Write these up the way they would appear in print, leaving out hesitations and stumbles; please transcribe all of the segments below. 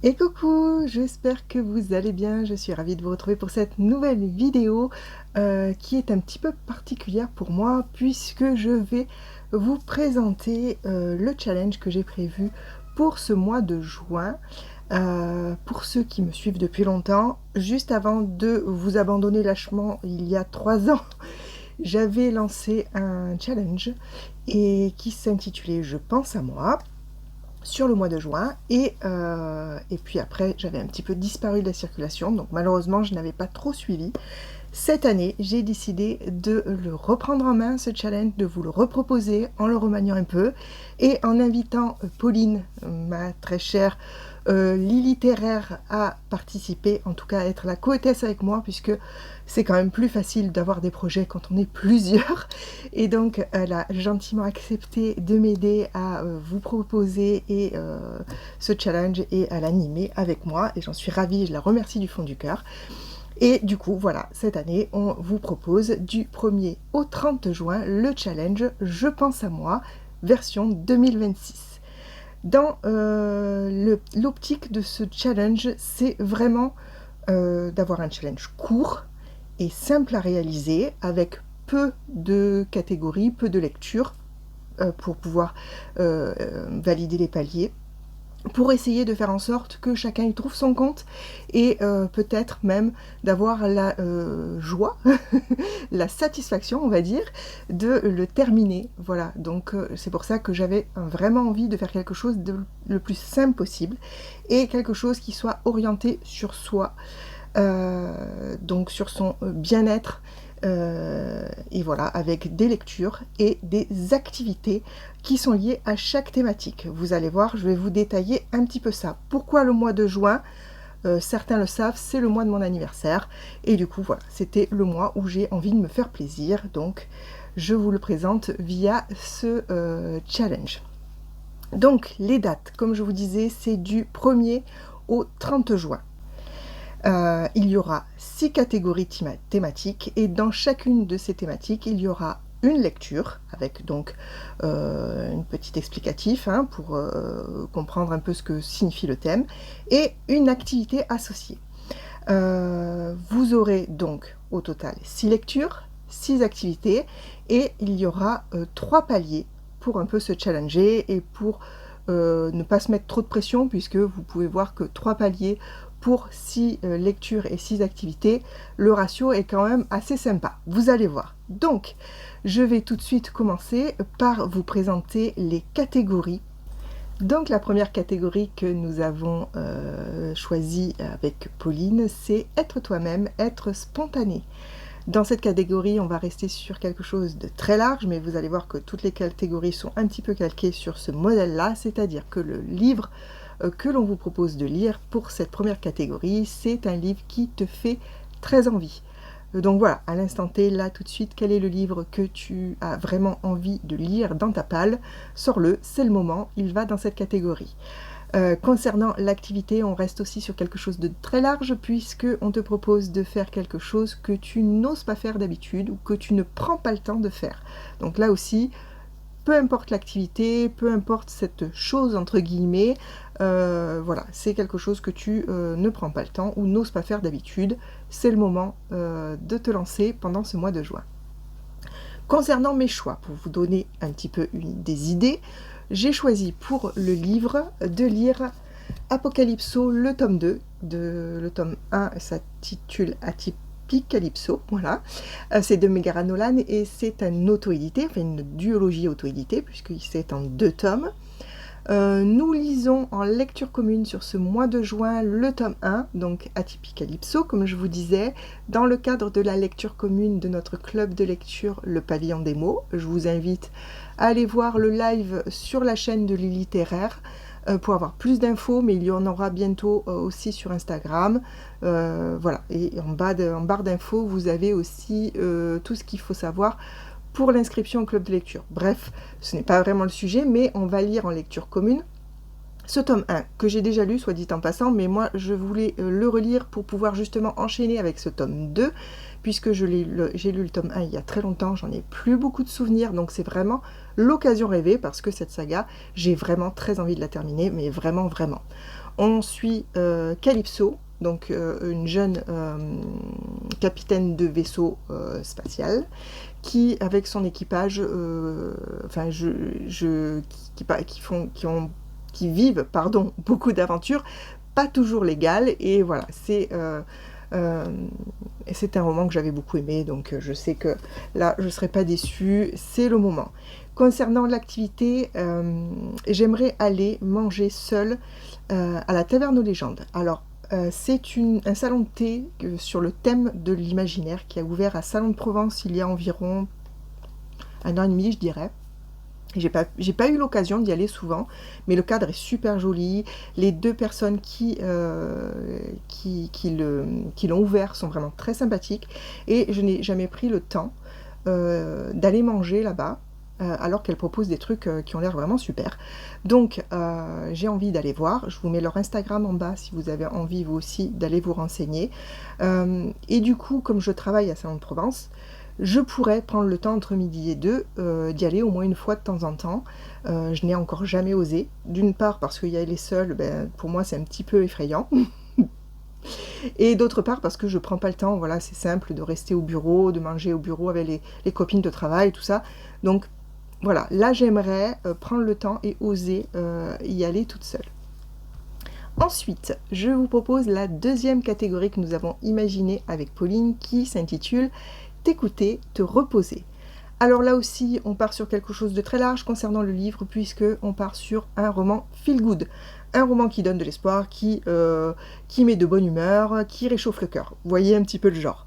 Et coucou, j'espère que vous allez bien. Je suis ravie de vous retrouver pour cette nouvelle vidéo qui est un petit peu particulière pour moi puisque je vais vous présenter le challenge que j'ai prévu pour ce mois de juin. Pour ceux qui me suivent depuis longtemps, juste avant de vous abandonner lâchement il y a 3 ans, j'avais lancé un challenge et qui s'intitulait Je pense à moi sur le mois de juin et puis après j'avais un petit peu disparu de la circulation, donc malheureusement je n'avais pas trop suivi. Cette année j'ai décidé de le reprendre en main, ce challenge, de vous le reproposer en le remaniant un peu et en invitant Pauline, ma très chère littéraire, à participer, en tout cas à être la co-hôtesse avec moi, puisque c'est quand même plus facile d'avoir des projets quand on est plusieurs. Et donc elle a gentiment accepté de m'aider à vous proposer ce challenge et à l'animer avec moi, et j'en suis ravie, je la remercie du fond du cœur. Et du coup, voilà, cette année, on vous propose du 1er au 30 juin le challenge Je pense à moi, version 2026. Dans l'optique de ce challenge, c'est vraiment d'avoir un challenge court et simple à réaliser, avec peu de catégories, peu de lectures, pour pouvoir valider les paliers, pour essayer de faire en sorte que chacun y trouve son compte et peut-être même d'avoir la joie, la satisfaction, on va dire, de le terminer. Voilà, donc c'est pour ça que j'avais vraiment envie de faire quelque chose de le plus simple possible et quelque chose qui soit orienté sur soi, donc sur son bien-être, et voilà, avec des lectures et des activités qui sont liées à chaque thématique. Vous allez voir, je vais vous détailler un petit peu ça. Pourquoi le mois de juin? Certains le savent, c'est le mois de mon anniversaire, et du coup voilà, c'était le mois où j'ai envie de me faire plaisir, donc je vous le présente via ce challenge. Donc les dates, comme je vous disais, c'est du 1er au 30 juin. Il y aura 6 catégories thématiques, et dans chacune de ces thématiques, il y aura une lecture, avec donc une petite explicatif, pour comprendre un peu ce que signifie le thème, et une activité associée. Vous aurez donc au total 6 lectures, 6 activités, et il y aura 3 paliers pour un peu se challenger et pour ne pas se mettre trop de pression, puisque vous pouvez voir que 3 paliers pour 6 lectures et 6 activités, le ratio est quand même assez sympa, vous allez voir. Donc, je vais tout de suite commencer par vous présenter les catégories. Donc, la première catégorie que nous avons choisie avec Pauline, c'est être toi-même, être spontané. Dans cette catégorie, on va rester sur quelque chose de très large, mais vous allez voir que toutes les catégories sont un petit peu calquées sur ce modèle-là, c'est-à-dire que le livre que l'on vous propose de lire pour cette première catégorie, c'est un livre qui te fait très envie. Donc voilà, à l'instant T, là tout de suite, quel est le livre que tu as vraiment envie de lire dans ta palle? Sors-le, c'est le moment, il va dans cette catégorie. Concernant l'activité, on reste aussi sur quelque chose de très large, puisque on te propose de faire quelque chose que tu n'oses pas faire d'habitude ou que tu ne prends pas le temps de faire. Donc là aussi, peu importe l'activité, peu importe cette chose entre guillemets, voilà, c'est quelque chose que tu ne prends pas le temps ou n'oses pas faire d'habitude, c'est le moment de te lancer pendant ce mois de juin. Concernant mes choix, pour vous donner un petit peu des idées, j'ai choisi pour le livre de lire Apocalypso, le tome 2, le tome 1 s'intitule Apocalypso, voilà. C'est de Megara Nolan et c'est un auto-édité, enfin une duologie auto-éditée, puisque c'est en 2 tomes. Nous lisons en lecture commune sur ce mois de juin le tome 1, donc Atypicalypso, comme je vous disais, dans le cadre de la lecture commune de notre club de lecture Le Pavillon des mots. Je vous invite à aller voir le live sur la chaîne de l'Illittéraire pour avoir plus d'infos, mais il y en aura bientôt aussi sur Instagram. Voilà, et en barre d'infos, vous avez aussi tout ce qu'il faut savoir pour l'inscription au club de lecture. Bref, ce n'est pas vraiment le sujet, mais on va lire en lecture commune ce tome 1, que j'ai déjà lu, soit dit en passant, mais moi je voulais le relire pour pouvoir justement enchaîner avec ce tome 2, puisque j'ai lu le tome 1 il y a très longtemps, j'en ai plus beaucoup de souvenirs, donc c'est vraiment l'occasion rêvée, parce que cette saga, j'ai vraiment très envie de la terminer, mais vraiment, vraiment. On suit Calypso, donc une jeune capitaine de vaisseau spatial, qui avec son équipage, qui vivent beaucoup d'aventures, pas toujours légales, et voilà, c'est un roman que j'avais beaucoup aimé, donc je sais que là je ne serai pas déçue, c'est le moment. Concernant l'activité, j'aimerais aller manger seule à la Taverne aux Légendes. Alors, c'est un salon de thé sur le thème de l'imaginaire qui a ouvert à Salon de Provence il y a environ 1 an et demi, je dirais. J'ai pas eu l'occasion d'y aller souvent, mais le cadre est super joli. Les deux personnes qui l'ont ouvert sont vraiment très sympathiques, et je n'ai jamais pris le temps d'aller manger là-bas, alors qu'elle propose des trucs qui ont l'air vraiment super. Donc j'ai envie d'aller voir. Je vous mets leur Instagram en bas si vous avez envie vous aussi d'aller vous renseigner. Et du coup, comme je travaille à Salon de Provence, je pourrais prendre le temps entre midi et 2 d'y aller au moins une fois de temps en temps. Je n'ai encore jamais osé. D'une part parce qu'il y a les seuls, pour moi c'est un petit peu effrayant. Et d'autre part parce que je prends pas le temps, voilà, c'est simple de rester au bureau, de manger au bureau avec les copines de travail, tout ça. Donc voilà, là j'aimerais prendre le temps et oser y aller toute seule. Ensuite, je vous propose la deuxième catégorie que nous avons imaginée avec Pauline, qui s'intitule « T'écouter, te reposer ». Alors là aussi, on part sur quelque chose de très large concernant le livre, puisque on part sur un roman feel good. Un roman qui donne de l'espoir, qui met de bonne humeur, qui réchauffe le cœur. Vous voyez un petit peu le genre.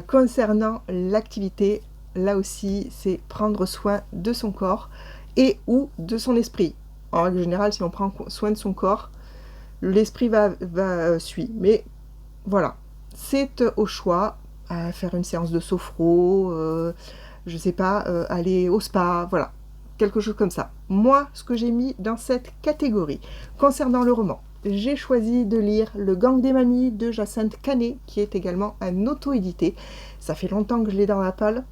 Concernant l'activité, là aussi, c'est prendre soin de son corps et ou de son esprit. En règle générale, si on prend soin de son corps, l'esprit va suivre. Mais voilà, c'est au choix. Faire une séance de sophro, je sais pas, aller au spa, voilà, quelque chose comme ça. Moi, ce que j'ai mis dans cette catégorie, concernant le roman, j'ai choisi de lire Le Gang des Mamies de Jacinthe Canet, qui est également un auto-édité. Ça fait longtemps que je l'ai dans la palle.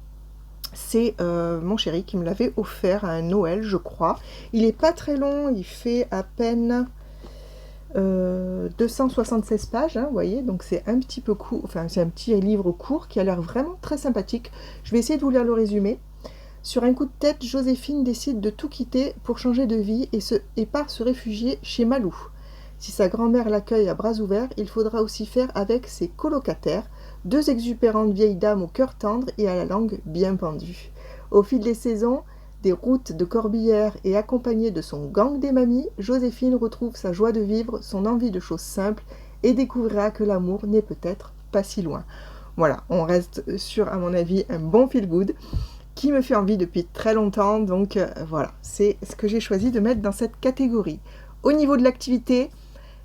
C'est mon chéri qui me l'avait offert à un Noël, je crois. Il est pas très long, il fait à peine 276 pages, hein, vous voyez, donc c'est un petit peu court, enfin c'est un petit livre court qui a l'air vraiment très sympathique. Je vais essayer de vous lire le résumé. Sur un coup de tête, Joséphine décide de tout quitter pour changer de vie et part se réfugier chez Malou. Si sa grand-mère l'accueille à bras ouverts, il faudra aussi faire avec ses colocataires, deux exubérantes vieilles dames au cœur tendre et à la langue bien pendue. Au fil des saisons, des routes de Corbière et accompagnée de son gang des mamies, Joséphine retrouve sa joie de vivre, son envie de choses simples et découvrira que l'amour n'est peut-être pas si loin. Voilà, on reste sur, à mon avis, un bon feel-good qui me fait envie depuis très longtemps, donc voilà, c'est ce que j'ai choisi de mettre dans cette catégorie. Au niveau de l'activité,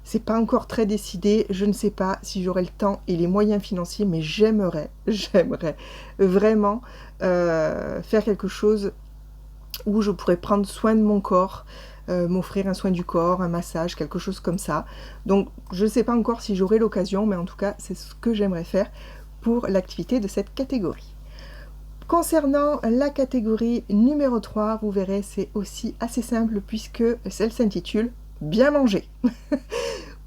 c'est pas encore très décidé, je ne sais pas si j'aurai le temps et les moyens financiers, mais j'aimerais vraiment faire quelque chose où je pourrais prendre soin de mon corps, m'offrir un soin du corps, un massage, quelque chose comme ça. Donc je ne sais pas encore si j'aurai l'occasion, mais en tout cas c'est ce que j'aimerais faire pour l'activité de cette catégorie. Concernant la catégorie numéro 3, vous verrez, c'est aussi assez simple puisque celle s'intitule « Bien manger ».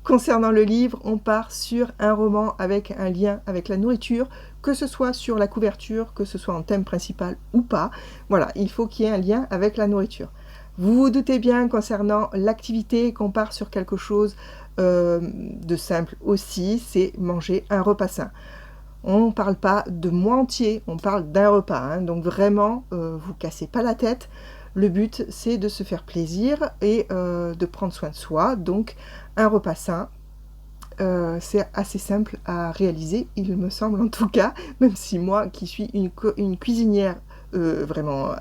Concernant le livre, on part sur un roman avec un lien avec la nourriture, que ce soit sur la couverture, que ce soit en thème principal ou pas. Voilà, il faut qu'il y ait un lien avec la nourriture. Vous vous doutez bien concernant l'activité qu'on part sur quelque chose de simple aussi, c'est manger un repas sain. On ne parle pas de mois entier, on parle d'un repas, hein, donc vraiment, vous cassez pas la tête. Le but, c'est de se faire plaisir et de prendre soin de soi. Donc, un repas sain, c'est assez simple à réaliser, il me semble en tout cas, même si moi, qui suis une cuisinière vraiment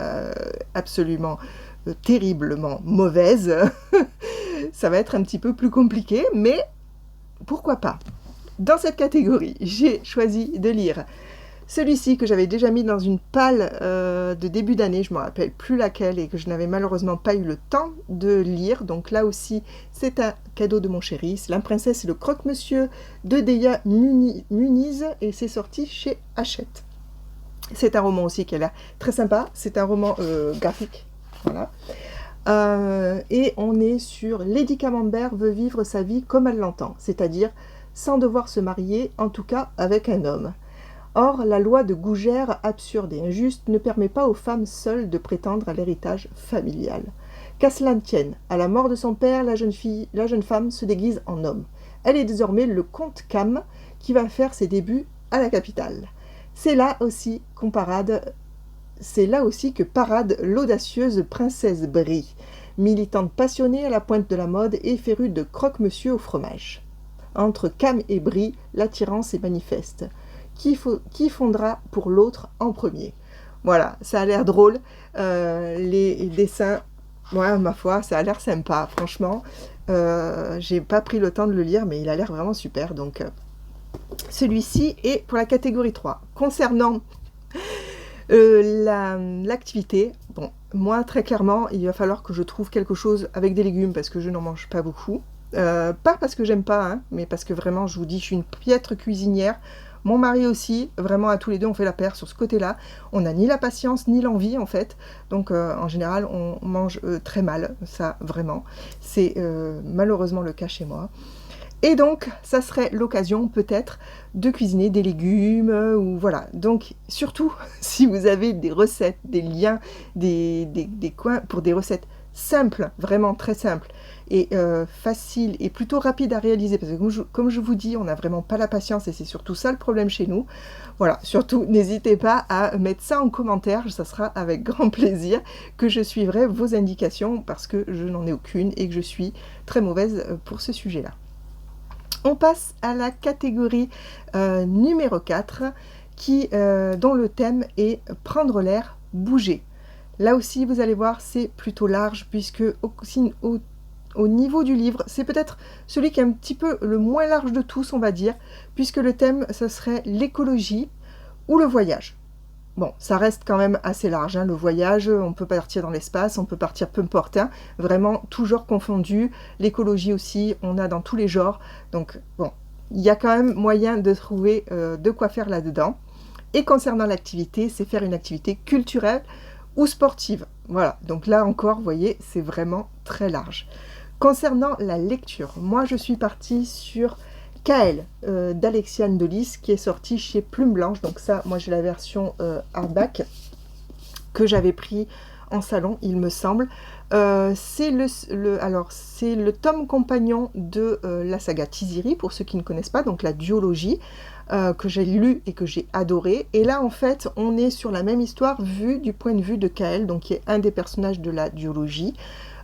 absolument terriblement mauvaise, ça va être un petit peu plus compliqué, mais pourquoi pas. Dans cette catégorie, j'ai choisi de lire celui-ci que j'avais déjà mis dans une palle de début d'année, je ne me rappelle plus laquelle, et que je n'avais malheureusement pas eu le temps de lire. Donc là aussi, c'est un cadeau de mon chéri. C'est La Princesse et le Croque-Monsieur de Deya Muniz, et c'est sorti chez Hachette. C'est un roman aussi qui a l'air très sympa. C'est un roman graphique. Voilà. Et on est sur Lady Camembert veut vivre sa vie comme elle l'entend, c'est-à-dire sans devoir se marier, en tout cas avec un homme. Or, la loi de Gougère, absurde et injuste, ne permet pas aux femmes seules de prétendre à l'héritage familial. Qu'à cela ne tienne, à la mort de son père, la jeune femme se déguise en homme. Elle est désormais le comte Cam qui va faire ses débuts à la capitale. C'est là aussi que parade l'audacieuse princesse Brie, militante passionnée à la pointe de la mode et férue de croque-monsieur au fromage. Entre Cam et Brie, l'attirance est manifeste. Qui fondra pour l'autre en premier? Voilà, ça a l'air drôle. Les dessins, ouais, ma foi, ça a l'air sympa, franchement. J'ai pas pris le temps de le lire, mais il a l'air vraiment super. Donc, celui-ci est pour la catégorie 3. Concernant l'activité, bon, moi, très clairement, il va falloir que je trouve quelque chose avec des légumes parce que je n'en mange pas beaucoup. Pas parce que j'aime pas, hein, mais parce que vraiment, je vous dis, je suis une piètre cuisinière. Mon mari aussi, vraiment à tous les deux, on fait la paire sur ce côté-là. On n'a ni la patience ni l'envie en fait. Donc en général, on mange très mal, ça vraiment. C'est malheureusement le cas chez moi. Et donc, ça serait l'occasion peut-être de cuisiner des légumes ou voilà. Donc, surtout, si vous avez des recettes, des liens, des coins pour des recettes simples, vraiment très simples et faciles et plutôt rapides à réaliser parce que comme je vous dis, on n'a vraiment pas la patience et c'est surtout ça le problème chez nous. Voilà, surtout n'hésitez pas à mettre ça en commentaire, ça sera avec grand plaisir que je suivrai vos indications parce que je n'en ai aucune et que je suis très mauvaise pour ce sujet-là. On passe à la catégorie numéro 4 dont le thème est prendre l'air, bouger. Là aussi, vous allez voir, c'est plutôt large puisque au niveau du livre, c'est peut-être celui qui est un petit peu le moins large de tous, on va dire, puisque le thème, ce serait l'écologie ou le voyage. Bon, ça reste quand même assez large, hein, le voyage, on peut partir dans l'espace, on peut partir peu importe, hein, vraiment toujours confondu, l'écologie aussi, on a dans tous les genres, donc bon, il y a quand même moyen de trouver de quoi faire là-dedans. Et concernant l'activité, c'est faire une activité culturelle ou sportive, voilà, donc là encore, vous voyez, c'est vraiment très large. Concernant la lecture, moi je suis partie sur Kael d'Alexiane Delis qui est sorti chez Plume Blanche. Donc ça, moi j'ai la version hardback que j'avais pris en salon, il me semble. C'est le tome compagnon de la saga Tiziri, pour ceux qui ne connaissent pas, donc la duologie, que j'ai lu et que j'ai adoré. Et là, en fait, on est sur la même histoire vue du point de vue de Kael, donc qui est un des personnages de la duologie,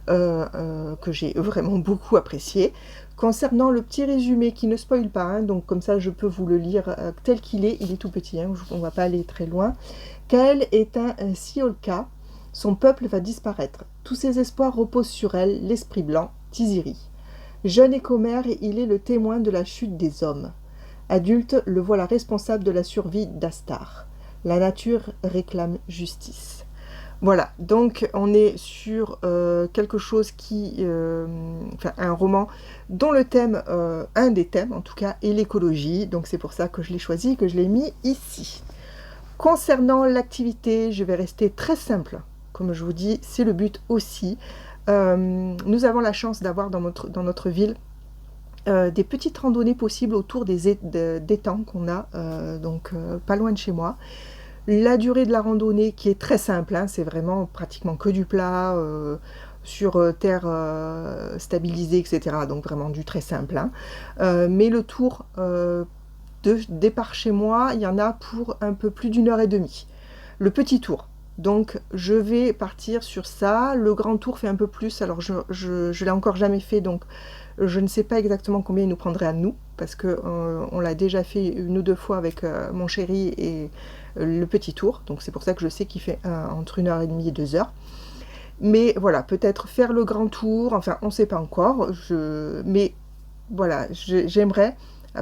que j'ai vraiment beaucoup apprécié. Concernant le petit résumé qui ne spoile pas, hein, donc comme ça je peux vous le lire tel qu'il est, il est tout petit, hein, on ne va pas aller très loin. Kael est un Siolka, son peuple va disparaître. Tous ses espoirs reposent sur elle, l'esprit blanc, Tiziri. Jeune et commère, il est le témoin de la chute des hommes. Adulte, le voilà responsable de la survie d'Astar. La nature réclame justice. Voilà, donc on est sur quelque chose enfin un roman dont le thème, un des thèmes en tout cas, est l'écologie. Donc c'est pour ça que je l'ai choisi et que je l'ai mis ici. Concernant l'activité, je vais rester très simple. Comme je vous dis, c'est le but aussi. Nous avons la chance d'avoir dans notre ville des petites randonnées possibles autour des étangs qu'on a, donc pas loin de chez moi. La durée de la randonnée qui est très simple, hein, c'est vraiment pratiquement que du plat, sur terre stabilisée, etc. Donc vraiment du très simple. Hein. Mais le tour de départ chez moi, il y en a pour un peu plus d'1h30. Le petit tour. Donc je vais partir sur ça. Le grand tour fait un peu plus. Alors je l'ai encore jamais fait, donc je ne sais pas exactement combien il nous prendrait à nous, parce que on l'a déjà fait 1 ou 2 fois avec mon chéri et le petit tour, donc c'est pour ça que je sais qu'il fait entre 1h30 et 2h. Mais voilà, peut-être faire le grand tour, enfin on ne sait pas encore, mais voilà, j'aimerais,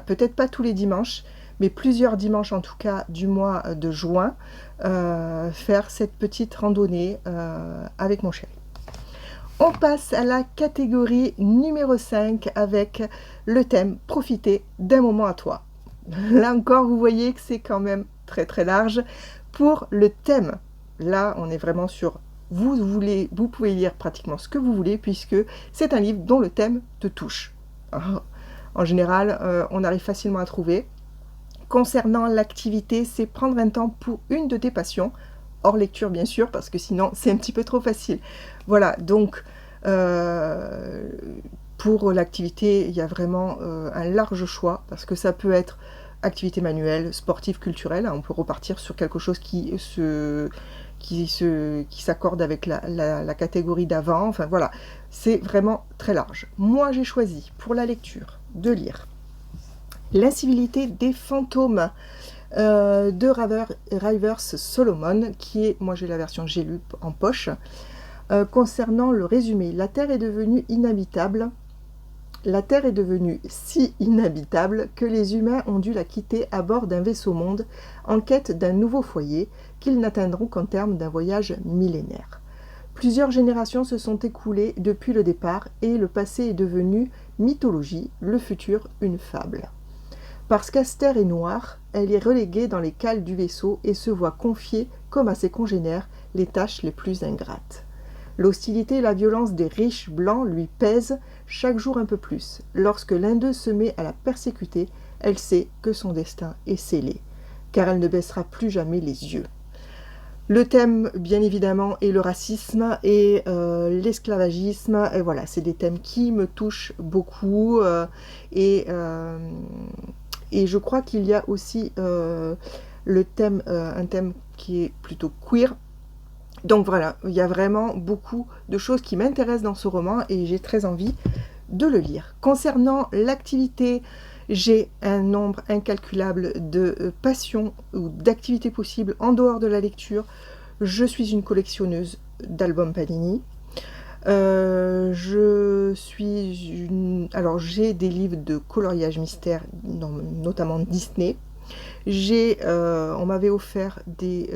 peut-être pas tous les dimanches, mais plusieurs dimanches en tout cas du mois de juin, faire cette petite randonnée avec mon chéri. On passe à la catégorie numéro 5 avec le thème « Profiter d'un moment à toi ». Là encore, vous voyez que c'est quand même très très large. Pour le thème, là on est vraiment sur vous pouvez lire pratiquement ce que vous voulez, puisque c'est un livre dont le thème te touche. En général, on arrive facilement à trouver. Concernant l'activité, c'est prendre un temps pour une de tes passions, hors lecture bien sûr, parce que sinon c'est un petit peu trop facile. Voilà, donc pour l'activité, il y a vraiment un large choix, parce que ça peut être activité manuelle, sportive, culturelle. On peut repartir sur quelque chose qui s'accorde avec la catégorie d'avant. Enfin voilà, c'est vraiment très large. Moi, j'ai choisi pour la lecture de lire L'incivilité des fantômes de Rivers Solomon, qui est, moi j'ai la version que j'ai lue en poche. Concernant le résumé, la Terre est devenue inhabitable. La Terre est devenue si inhabitable que les humains ont dû la quitter à bord d'un vaisseau-monde en quête d'un nouveau foyer qu'ils n'atteindront qu'en termes d'un voyage millénaire. Plusieurs générations se sont écoulées depuis le départ et le passé est devenu mythologie, le futur une fable. Parce qu'Aster est noire, elle est reléguée dans les cales du vaisseau et se voit confier, comme à ses congénères, les tâches les plus ingrates. L'hostilité et la violence des riches blancs lui pèsent chaque jour un peu plus. Lorsque l'un d'eux se met à la persécuter, elle sait que son destin est scellé, car elle ne baissera plus jamais les yeux. Le thème, bien évidemment, est le racisme et l'esclavagisme. Et voilà, c'est des thèmes qui me touchent beaucoup. Et je crois qu'il y a aussi un thème qui est plutôt queer. Donc voilà, il y a vraiment beaucoup de choses qui m'intéressent dans ce roman et j'ai très envie de le lire. Concernant l'activité, j'ai un nombre incalculable de passions ou d'activités possibles en dehors de la lecture. Je suis une collectionneuse d'albums Panini. Alors j'ai des livres de coloriage mystère, notamment Disney. On m'avait offert des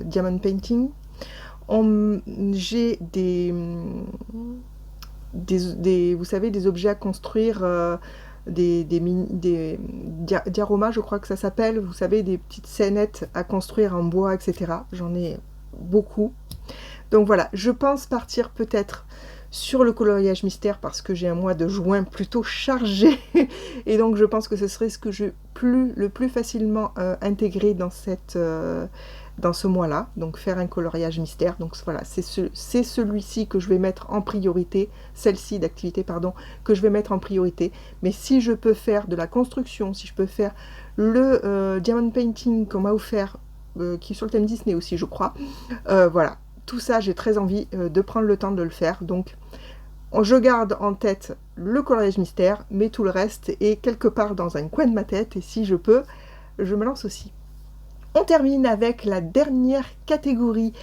diamond painting. J'ai vous savez, des objets à construire, des dioramas, je crois que ça s'appelle, vous savez, des petites scénettes à construire en bois, etc. J'en ai beaucoup. Donc voilà, je pense partir peut-être sur le coloriage mystère parce que j'ai un mois de juin plutôt chargé et donc je pense que ce serait ce que je le plus facilement intégrer dans ce mois-là, donc faire un coloriage mystère. Donc voilà, c'est celui-ci que je vais mettre en priorité, celle-ci d'activité, pardon, que je vais mettre en priorité. Mais si je peux faire de la construction, si je peux faire le diamond painting qu'on m'a offert, qui est sur le thème Disney aussi, je crois, voilà, tout ça, j'ai très envie de prendre le temps de le faire. Donc, je garde en tête le coloriage mystère, mais tout le reste est quelque part dans un coin de ma tête, et si je peux, je me lance aussi. On termine avec la dernière catégorie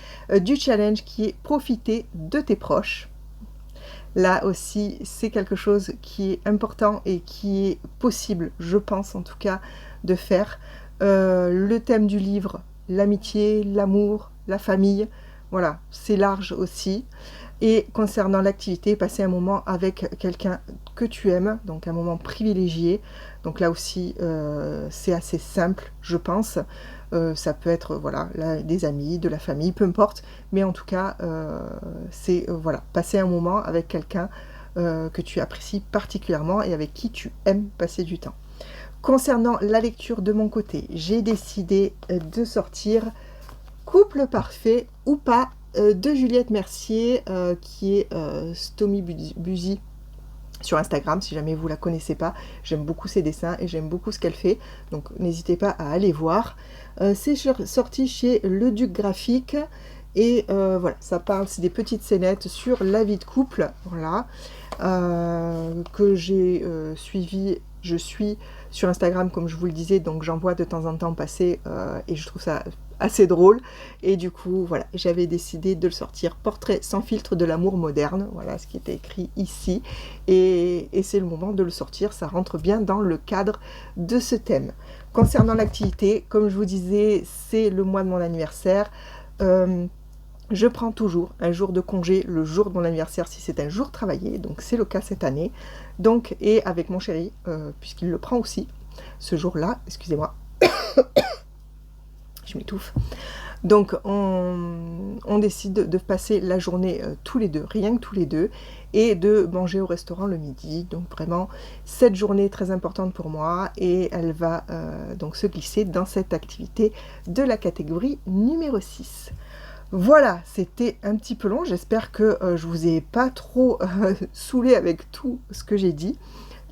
du challenge qui est profiter de tes proches. Là aussi, c'est quelque chose qui est important et qui est possible, je pense en tout cas, de faire. Le thème du livre, l'amitié, l'amour, la famille, voilà, c'est large aussi. Et concernant l'activité, passer un moment avec quelqu'un que tu aimes, donc un moment privilégié. Donc là aussi, c'est assez simple, je pense. Ça peut être voilà, des amis, de la famille, peu importe. Mais en tout cas, c'est voilà, passer un moment avec quelqu'un que tu apprécies particulièrement et avec qui tu aimes passer du temps. Concernant la lecture de mon côté, j'ai décidé de sortir Couple parfait ou pas de Juliette Mercier, qui est Stomy Buzy sur Instagram, si jamais vous la connaissez pas. J'aime beaucoup ses dessins et j'aime beaucoup ce qu'elle fait, donc n'hésitez pas à aller voir. C'est sorti chez Le Duc Graphique et voilà, ça parle, c'est des petites scénettes sur la vie de couple, voilà, que j'ai suivi. Je suis sur Instagram, comme je vous le disais, donc j'en vois de temps en temps passer et je trouve ça assez drôle. Et du coup, voilà, j'avais décidé de le sortir. Portrait sans filtre de l'amour moderne, voilà ce qui était écrit ici. Et c'est le moment de le sortir, ça rentre bien dans le cadre de ce thème. Concernant l'activité, comme je vous disais, c'est le mois de mon anniversaire. Je prends toujours un jour de congé le jour de mon anniversaire si c'est un jour travaillé, donc c'est le cas cette année. Donc, et avec mon chéri, puisqu'il le prend aussi ce jour-là, excusez-moi, je m'étouffe. Donc on décide de passer la journée tous les deux, rien que tous les deux, et de manger au restaurant le midi. Donc vraiment, cette journée est très importante pour moi et elle va donc se glisser dans cette activité de la catégorie numéro 6. Voilà, c'était un petit peu long, j'espère que je vous ai pas trop saoulé avec tout ce que j'ai dit.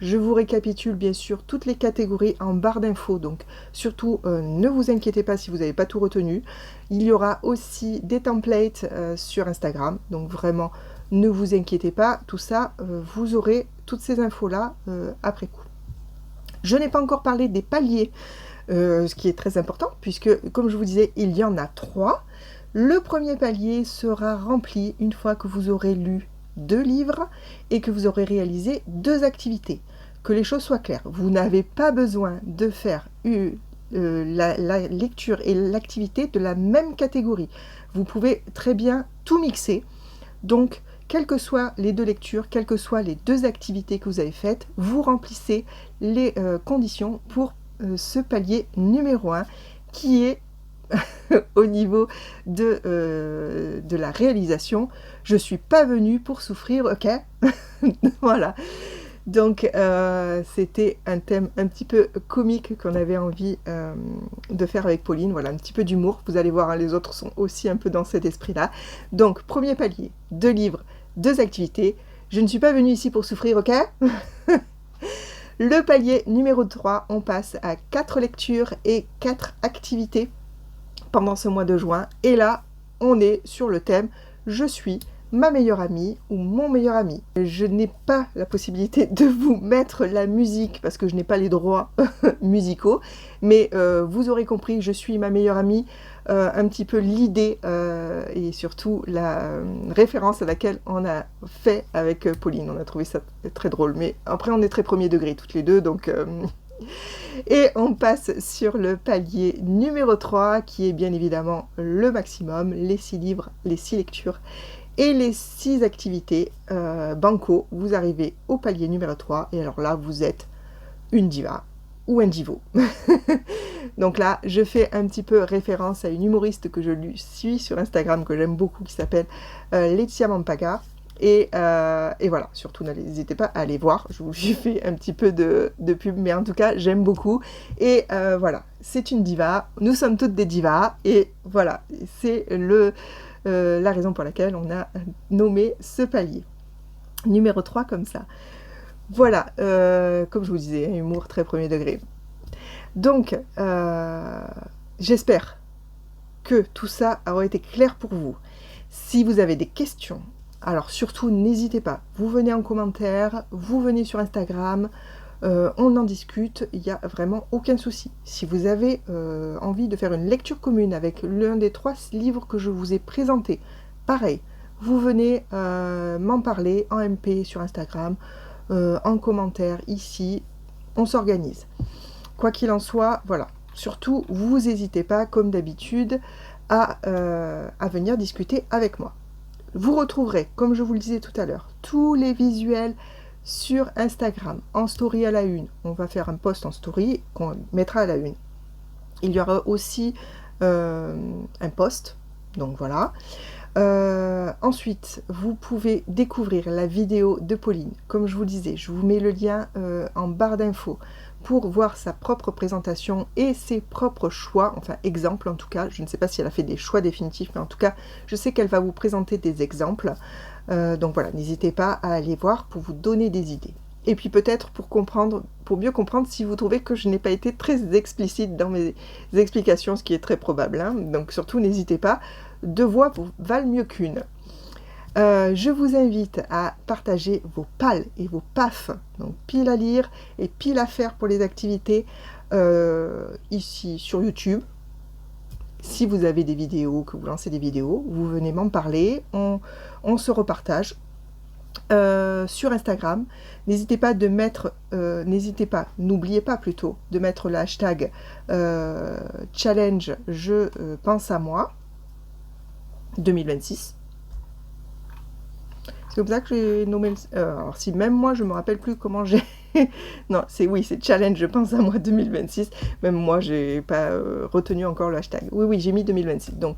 Je vous récapitule bien sûr toutes les catégories en barre d'infos, donc surtout ne vous inquiétez pas si vous n'avez pas tout retenu. Il y aura aussi des templates sur Instagram, donc vraiment ne vous inquiétez pas, tout ça, vous aurez toutes ces infos-là après coup. Je n'ai pas encore parlé des paliers, ce qui est très important, puisque comme je vous disais, il y en a 3. Le premier palier sera rempli une fois que vous aurez lu 2 livres et que vous aurez réalisé 2 activités. Que les choses soient claires, vous n'avez pas besoin de faire la lecture et l'activité de la même catégorie. Vous pouvez très bien tout mixer. Donc, quelles que soient les 2 lectures, quelles que soient les 2 activités que vous avez faites, vous remplissez les conditions pour ce palier numéro 1 qui est au niveau de la réalisation. Je suis pas venue pour souffrir, ok. Voilà. Donc c'était un thème un petit peu comique qu'on avait envie de faire avec Pauline, voilà, un petit peu d'humour. Vous allez voir, hein, les autres sont aussi un peu dans cet esprit-là. Donc premier palier, 2 livres, 2 activités. Je ne suis pas venue ici pour souffrir, ok. Le palier numéro 3, on passe à 4 lectures et 4 activités pendant ce mois de juin. Et là, on est sur le thème « Je suis ma meilleure amie ou mon meilleur ami ». Je n'ai pas la possibilité de vous mettre la musique parce que je n'ai pas les droits musicaux, mais vous aurez compris, je suis ma meilleure amie, un petit peu l'idée et surtout la référence à laquelle on a fait avec Pauline. On a trouvé ça très drôle, mais après on est très premier degré toutes les deux, donc... Et on passe sur le palier numéro 3 qui est bien évidemment le maximum, les 6 livres, les 6 lectures et les 6 activités banco. Vous arrivez au palier numéro 3 et alors là vous êtes une diva ou un divo. Donc là je fais un petit peu référence à une humoriste que je suis sur Instagram, que j'aime beaucoup, qui s'appelle Laetitia Mampaga. Et voilà, surtout n'hésitez pas à aller voir, je vous fais un petit peu de pub, mais en tout cas j'aime beaucoup. Et voilà, c'est une diva, nous sommes toutes des divas, et voilà, c'est la raison pour laquelle on a nommé ce palier. Numéro 3 comme ça. Voilà, comme je vous disais, un humour très premier degré. Donc, j'espère que tout ça aura été clair pour vous. Si vous avez des questions, alors surtout n'hésitez pas, vous venez en commentaire, vous venez sur Instagram, on en discute, il n'y a vraiment aucun souci. Si vous avez envie de faire une lecture commune avec l'un des 3 livres que je vous ai présentés, pareil, vous venez m'en parler en MP sur Instagram, en commentaire ici, on s'organise. Quoi qu'il en soit, voilà, surtout vous n'hésitez pas comme d'habitude à venir discuter avec moi. Vous retrouverez, comme je vous le disais tout à l'heure, tous les visuels sur Instagram, en story à la une. On va faire un post en story qu'on mettra à la une. Il y aura aussi un post, donc voilà. Ensuite, vous pouvez découvrir la vidéo de Pauline. Comme je vous le disais, je vous mets le lien en barre d'infos pour voir sa propre présentation et ses propres choix, enfin exemples en tout cas. Je ne sais pas si elle a fait des choix définitifs, mais en tout cas, je sais qu'elle va vous présenter des exemples. Donc voilà, n'hésitez pas à aller voir pour vous donner des idées. Et puis peut-être pour mieux comprendre si vous trouvez que je n'ai pas été très explicite dans mes explications, ce qui est très probable, hein. Donc surtout n'hésitez pas, 2 voix valent mieux qu'une. Je vous invite à partager vos PAL et vos PAF, donc pile à lire et pile à faire pour les activités ici sur YouTube. Si vous avez des vidéos, que vous lancez des vidéos, vous venez m'en parler, on se repartage. Sur Instagram, n'hésitez pas de mettre, n'oubliez pas plutôt de mettre le hashtag challenge je pense à moi 2026. C'est comme ça que j'ai nommé alors si même moi je me rappelle plus comment j'ai Non, c'est oui, c'est challenge, je pense à moi 2026. Même moi, j'ai pas retenu encore le hashtag. Oui, oui, j'ai mis 2026. Donc,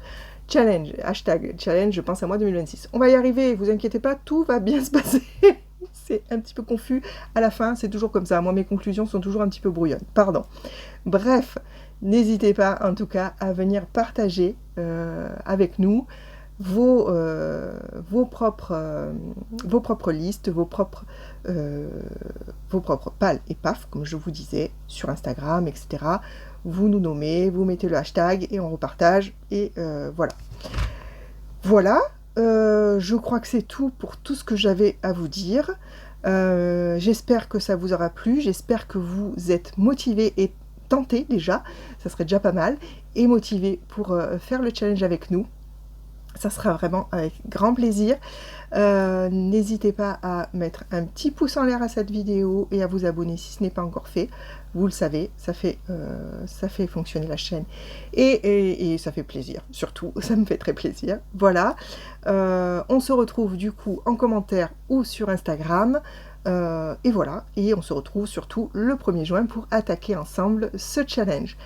challenge, hashtag challenge, je pense à moi 2026. On va y arriver, vous inquiétez pas, tout va bien se passer. C'est un petit peu confus à la fin, c'est toujours comme ça. Moi, mes conclusions sont toujours un petit peu brouillonnes. Pardon. Bref, n'hésitez pas en tout cas à venir partager avec nous vos propres listes, vos propres pales et paf, comme je vous disais, sur Instagram, etc. Vous nous nommez, vous mettez le hashtag et on repartage. Et voilà. Voilà, je crois que c'est tout pour tout ce que j'avais à vous dire. J'espère que ça vous aura plu, j'espère que vous êtes motivés et tentés déjà, ça serait déjà pas mal, et motivés pour faire le challenge avec nous. Ça sera vraiment avec grand plaisir. N'hésitez pas à mettre un petit pouce en l'air à cette vidéo et à vous abonner si ce n'est pas encore fait. Vous le savez, ça fait fonctionner la chaîne et ça fait plaisir, surtout, ça me fait très plaisir. Voilà, on se retrouve du coup en commentaire ou sur Instagram. Et voilà, et on se retrouve surtout le 1er juin pour attaquer ensemble ce challenge.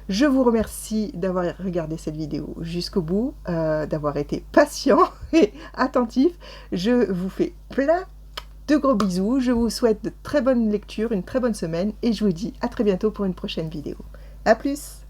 Je vous remercie d'avoir regardé cette vidéo jusqu'au bout, d'avoir été patient et attentif. Je vous fais plein de gros bisous. Je vous souhaite de très bonnes lectures, une très bonne semaine et je vous dis à très bientôt pour une prochaine vidéo. A plus!